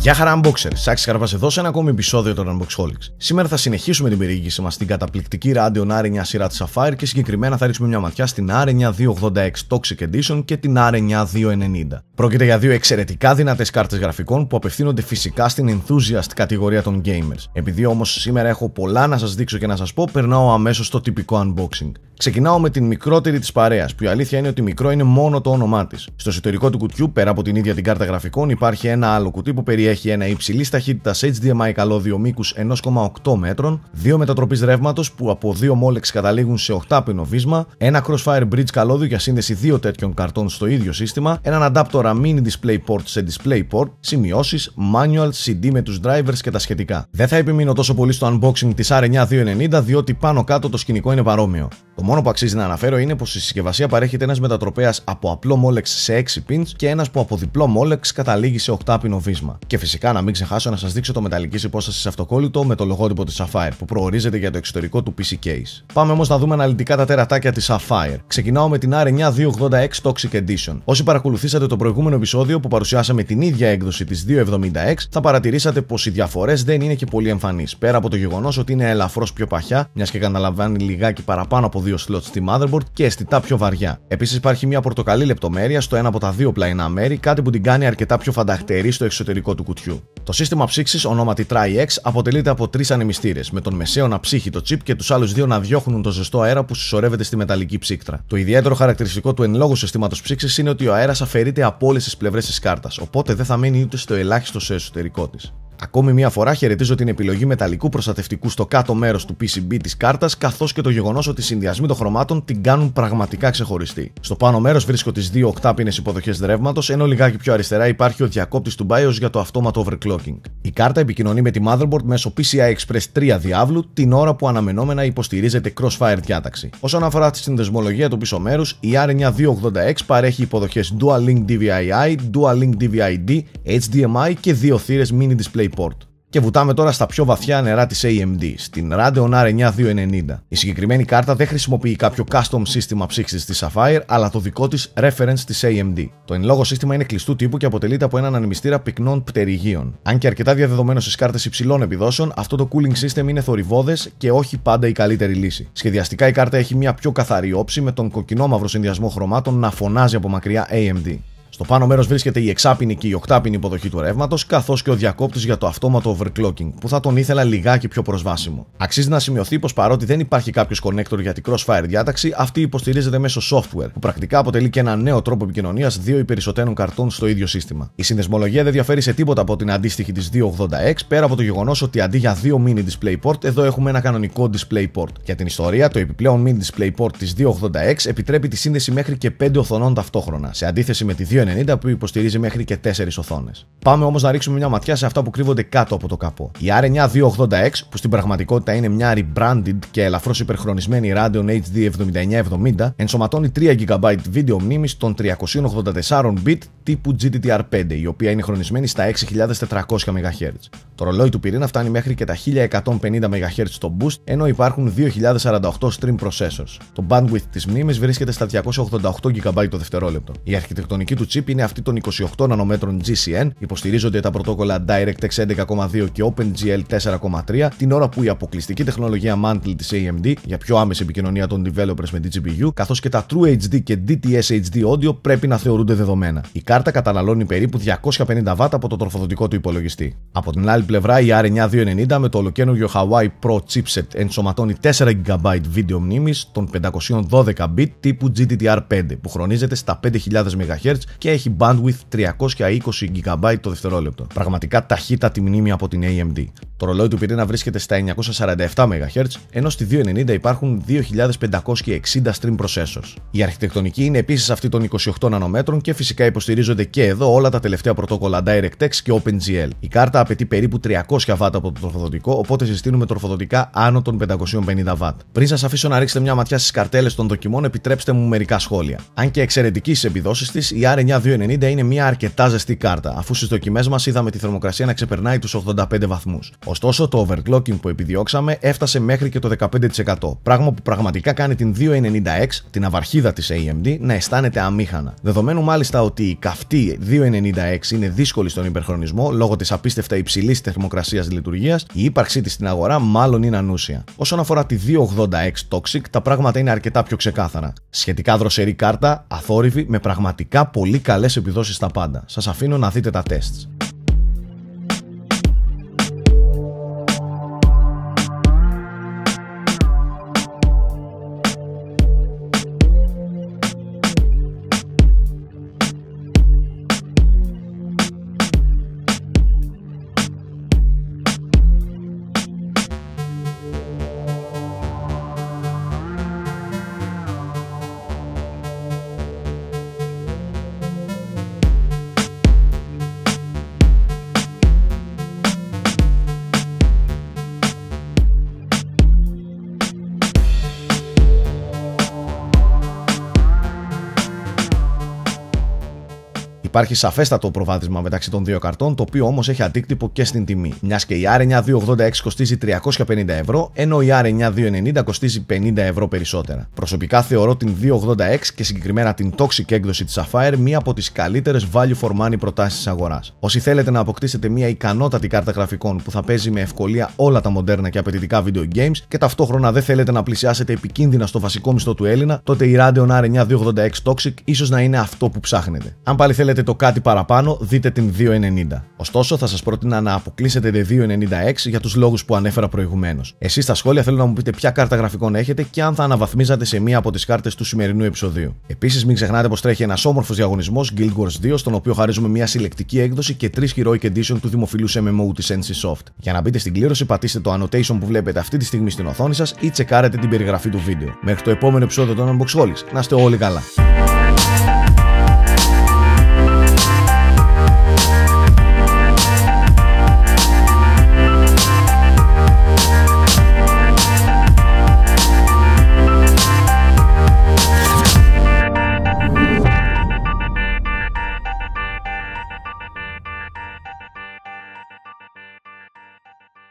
Γεια χαρά Unboxers, Σάκης Καρβάς εδώ σε ένα ακόμη επεισόδιο των Unboxholics. Σήμερα θα συνεχίσουμε την περιήγησή μας στην καταπληκτική Radeon R9 σειρά της Sapphire και συγκεκριμένα θα ρίξουμε μια ματιά στην R9 286 Toxic Edition και την R9 290. Πρόκειται για δύο εξαιρετικά δυνατές κάρτες γραφικών που απευθύνονται φυσικά στην enthusiast κατηγορία των gamers. Επειδή όμως σήμερα έχω πολλά να σας δείξω και να σας πω, περνάω αμέσως στο τυπικό unboxing. Ξεκινάω με την μικρότερη της παρέας, που η αλήθεια είναι ότι μικρό είναι μόνο το όνομά της. Στο εσωτερικό του κουτιού, πέρα από την ίδια την κάρτα γραφικών, υπάρχει ένα άλλο κουτί που περιέχει ένα υψηλής ταχύτητας HDMI καλώδιο μήκους 1,8 μέτρων, δύο μετατροπής ρεύματος που από δύο Molex καταλήγουν σε 8πινο βίσμα, ένα Crossfire Bridge καλώδιο για σύνδεση δύο τέτοιων καρτών στο ίδιο σύστημα, έναν αντάπτορα mini DisplayPort σε DisplayPort, σημειώσεις, manual, CD με τους drivers και τα σχετικά. Δεν θα επιμείνω τόσο πολύ στο unboxing της R9 290 διότι πάνω κάτω το σκηνικό είναι παρόμοιο. Το μόνο που αξίζει να αναφέρω είναι πως η συσκευασία παρέχεται ένας μετατροπέας από απλό Molex σε 6 pins και ένας που από διπλό Molex καταλήγει σε 8πινο βίσμα. Και φυσικά να μην ξεχάσω να σας δείξω το μεταλλικής υπόστασης αυτοκόλλητο με το λογότυπο της Sapphire που προορίζεται για το εξωτερικό του PC case. Πάμε όμως να δούμε αναλυτικά τα τερατάκια της Sapphire. Ξεκινάω με την R9 286 Toxic Edition. Όσοι παρακολουθήσατε το προηγούμενο επεισόδιο που παρουσιάσαμε την ίδια έκδοση της 270X, θα παρατηρήσατε πως οι διαφορές δεν είναι και πολύ εμφανείς. Πέρα από το γεγονός ότι είναι ελαφρώς πιο παχιά, μιας και καταλαμβάνει λιγάκι παραπάνω από δύο slots στη motherboard και αισθητά πιο βαριά. Επίσης υπάρχει μια πορτοκαλί λεπτομέρεια στο ένα από τα δύο πλαϊνά μέρη, κάτι που την κάνει αρκετά πιο φανταχτερή στο εξωτερικό του κουτιού. Το σύστημα ψήξης, ονόματι Tri-X, αποτελείται από τρεις ανεμιστήρες, με τον μεσαίο να ψύχει το chip και τους άλλους δύο να διώχνουν το ζεστό αέρα που συσσωρεύεται στη μεταλλική ψύκτρα. Το ιδιαίτερο χαρακτηριστικό του εν λόγω συστήματος ψήξης είναι ότι ο αέρας αφαιρείται από όλες τις πλευρές της κάρτας, οπότε δεν θα μένει ούτε στο ελάχιστο σε εσωτερικό της. Ακόμη μια φορά χαιρετίζω την επιλογή μεταλλικού προστατευτικού στο κάτω μέρος του PCB της κάρτας, καθώς και το γεγονός ότι οι συνδυασμοί των χρωμάτων την κάνουν πραγματικά ξεχωριστή. Στο πάνω μέρος βρίσκω τις δύο 8πίνες υποδοχές ρεύματος, ενώ λιγάκι πιο αριστερά υπάρχει ο διακόπτης του BIOS για το αυτόματο overclocking. Η κάρτα επικοινωνεί με τη motherboard μέσω PCI Express 3 διάβλου, την ώρα που αναμενόμενα υποστηρίζεται Crossfire διάταξη. Όσον αφορά τη συνδεσμολογία του πίσω μέρους, η R9 286 παρέχει υποδοχές Dual Link DVI-I, Dual Link DVI-D, HDMI και δύο θύρες mini DisplayPort. Και βουτάμε τώρα στα πιο βαθιά νερά της AMD, στην Radeon R9 290. Η συγκεκριμένη κάρτα δεν χρησιμοποιεί κάποιο custom σύστημα ψήξης της Sapphire, αλλά το δικό της reference της AMD. Το εν λόγω σύστημα είναι κλειστού τύπου και αποτελείται από έναν ανεμιστήρα πυκνών πτερυγίων. Αν και αρκετά διαδεδομένο στις κάρτες υψηλών επιδόσεων, αυτό το cooling system είναι θορυβώδες και όχι πάντα η καλύτερη λύση. Σχεδιαστικά η κάρτα έχει μια πιο καθαρή όψη με τον κοκκινόμαυρο συνδυασμό χρωμάτων να φωνάζει από μακριά AMD. Στο πάνω μέρος βρίσκεται η 6πινη και η 8πινη υποδοχή του ρεύματος, καθώς και ο διακόπτης για το αυτόματο overclocking, που θα τον ήθελα λιγάκι πιο προσβάσιμο. Αξίζει να σημειωθεί πως παρότι δεν υπάρχει κάποιος connector για την Crossfire διάταξη, αυτή υποστηρίζεται μέσω software, που πρακτικά αποτελεί και ένα νέο τρόπο επικοινωνίας δύο ή περισσότερων καρτών στο ίδιο σύστημα. Η συνδεσμολογία δεν διαφέρει σε τίποτα από την αντίστοιχη της 280X, πέρα από το γεγονός ότι αντί για δύο mini DisplayPort, εδώ έχουμε ένα κανονικό DisplayPort. Για την ιστορία, το επιπλέον mini DisplayPort της 280X επιτρέπει τη σύνδεση μέχρι και 5 οθονών ταυτόχρονα, σε αντίθεση με τη 290 που υποστηρίζει μέχρι και 4 οθόνες. Πάμε όμως να ρίξουμε μια ματιά σε αυτά που κρύβονται κάτω από το καπό. Η R9 280X, που στην πραγματικότητα είναι μια rebranded και ελαφρώς υπερχρονισμένη Radeon HD 7970, ενσωματώνει 3 GB βίντεο μνήμης των 384 bit τύπου GDDR5, η οποία είναι χρονισμένη στα 6400 MHz. Το ρολόι του πυρήνα φτάνει μέχρι και τα 1150 MHz στο boost, ενώ υπάρχουν 2048 stream processors. Το bandwidth της μνήμης βρίσκεται στα 288 GB το δευτερόλεπτο. Η αρχιτεκτονική του chip είναι αυτή των 28 νανομέτρων GCN, υποστηρίζονται τα πρωτόκολλα DirectX 11,2 και OpenGL 4,3, την ώρα που η αποκλειστική τεχνολογία Mantle της AMD για πιο άμεση επικοινωνία των developers με τη GPU, καθώς και τα True HD και DTS HD Audio πρέπει να θεωρούνται δεδομένα. Η κάρτα καταναλώνει περίπου 250 W από το τροφοδοτικό του υπολογιστή. Από την άλλη πλευρά, η R9 290 με το ολοκαίνουργιο Hawaii Pro chipset ενσωματώνει 4 GB βίντεο μνήμης των 512 bit τύπου GDDR5, που χρονίζεται στα 5000 MHz και έχει bandwidth 320 GB το δευτερόλεπτο. Πραγματικά ταχύτατη μνήμη από την AMD. Το ρολόι του πυρήνα βρίσκεται στα 947 MHz, ενώ στη 290 υπάρχουν 2560 stream processors. Η αρχιτεκτονική είναι επίσης αυτή των 28 νανομέτρων και φυσικά υποστηρίζονται και εδώ όλα τα τελευταία πρωτόκολλα DirectX και OpenGL. Η κάρτα απαιτεί περίπου 300 W από το τροφοδοτικό, οπότε συστήνουμε τροφοδοτικά άνω των 550 W. Πριν σας αφήσω να ρίξετε μια ματιά στις καρτέλες των δοκιμών, επιτρέψτε μου μερικά σχόλια. Αν και εξαιρετική στις επιδόσεις της, η R9 RNG 290 είναι μια αρκετά ζεστή κάρτα, αφού στις δοκιμές μας είδαμε τη θερμοκρασία να ξεπερνάει τους 85 βαθμούς. Ωστόσο, το overclocking που επιδιώξαμε έφτασε μέχρι και το 15%, πράγμα που πραγματικά κάνει την 290X, την αυαρχίδα της AMD, να αισθάνεται αμήχανα. Δεδομένου μάλιστα ότι η καυτή 290X είναι δύσκολη στον υπερχρονισμό λόγω της απίστευτα υψηλής θερμοκρασίας λειτουργίας, η ύπαρξή της στην αγορά μάλλον είναι ανούσια. Όσον αφορά τη 280X Toxic, τα πράγματα είναι αρκετά πιο ξεκάθαρα. Σχετικά δροσερή κάρτα, αθόρυβη, με πραγματικά πολύ καλές επιδόσεις στα πάντα. Σας αφήνω να δείτε τα tests. Υπάρχει σαφέστατο προβάδισμα μεταξύ των δύο καρτών, το οποίο όμως έχει αντίκτυπο και στην τιμή. Μιας και η R9 280X κοστίζει 350 ευρώ, ενώ η R9 290 κοστίζει 50 ευρώ περισσότερα. Προσωπικά θεωρώ την 280X και συγκεκριμένα την Toxic έκδοση της Sapphire μία από τις καλύτερες value for money προτάσεις της αγοράς. Όσοι θέλετε να αποκτήσετε μια ικανότατη κάρτα γραφικών που θα παίζει με ευκολία όλα τα μοντέρνα και απαιτητικά video games και ταυτόχρονα δεν θέλετε να πλησιάσετε επικίνδυνα στο βασικό μισθό του Έλληνα, τότε η Radeon R9 280X Toxic ίσως να είναι αυτό που ψάχνετε. Αν πάλι θέλετε το κάτι παραπάνω, δείτε την 290. Ωστόσο, θα σας πρότεινα να αποκλείσετε τη 290X για τους λόγους που ανέφερα προηγουμένως. Εσείς στα σχόλια θέλω να μου πείτε ποια κάρτα γραφικών έχετε και αν θα αναβαθμίζατε σε μία από τις κάρτες του σημερινού επεισοδίου. Επίσης, μην ξεχνάτε πως τρέχει ένας όμορφος διαγωνισμός Guild Wars 2, στον οποίο χαρίζουμε μια συλλεκτική έκδοση και 3 Heroic Edition του δημοφιλούς MMO της NCSoft. Για να μπείτε στην κλήρωση, πατήστε το annotation που βλέπετε αυτή τη στιγμή στην οθόνη σας ή τσεκάρετε την περιγραφή του βίντεο. Μέχρι το επόμενο επεισόδιο των Unboxholics, να είστε όλοι καλά.